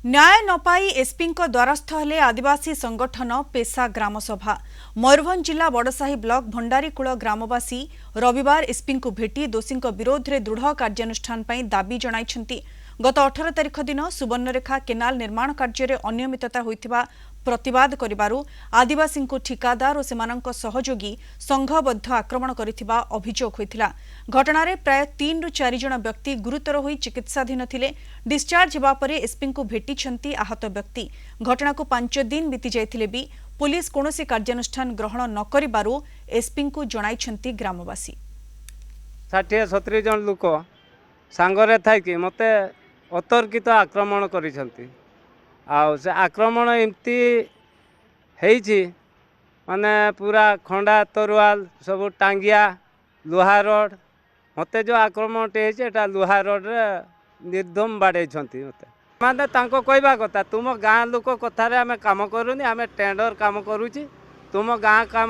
न्याय न पाई एसपी द्वारस्थ हेले आदिवासी संगठन पेशा ग्रामसभा। मयूरभंज जिला बड़साही ब्लॉक भंडारीकूल ग्रामवासी रविवार एसपी को भेटी दोषी विरोध में दृढ़ कार्यानुष्ठान पर दाबी जणाइछन्ति। गत 18 तारिख दिन सुवर्णरेखा केनाल निर्माण कार्य अनियमितता होइथिबा प्रतिवाद करिबारु आदिवासी ठिकादार और सेमानंक सहयोगी संघबद्ध आक्रमण करिथिबा अभियोग होइथिला। घटनारे प्राय 3 ରୁ 4 जन व्यक्ति गुरुतर होई चिकित्साधीन थिले। डिस्चार्ज हेबा परे एसपी को भेटिछन्ति आहत व्यक्ति। घटना को 5 दिन बीती जाइथिले भी पुलिस कोनोसी कार्यानुष्ठान ग्रहण न करिबारु एसपी को जणाइछन्ति ग्रामवासी। 60-70 जन लोक सांगरे थाइकी मते अतर्कित आक्रमण करिछन्ति। आउ से आक्रमण एमती हेइछि माने पूरा खंडा तरुआल सब टांगिया लुहा रड मते जो आक्रमण हेइछि एटा लुहा रड रे निर्धम बाडे छन्ति। मते माने तांको कहबा कथा तुम गाँ लोक कथारे आमे काम करूनी, आमे टेंडर काम करूछि। तुम गाँ काम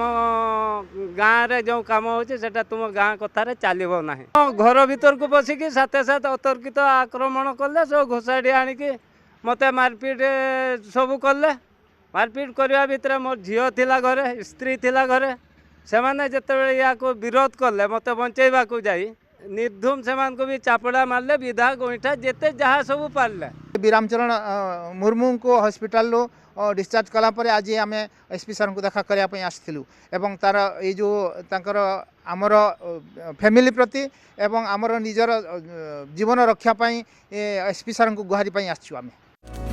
गाँ रे जो काम होछि सेटा तुम गाँ कथारे चलिबो नाही। घर भीतर को बसिकी साथे साथ अतर्कित आक्रमण कले सब घोषाडी आनिकी मते मारपीट सब कले। मारपीट करवा भितर मोर झील थिला घरे, स्त्री थिला घरे। से माने जेतेबेले या को विरोध कले मते बंचेबा को जाई निर्धूम से मान को भी चापड़ा मारले, विधा गोईठा जेते जहा सब पारले। विरामचरण मुर्मू को हॉस्पिटल लो डिस्चार्ज कला परे आज आम एसपी सर को देखा करने आसलु एवं तार ये जो तांकर आमर फैमिली प्रति एवं आमर निजर जीवन रक्षा एसपी सर को गुहारी आसचु आमे।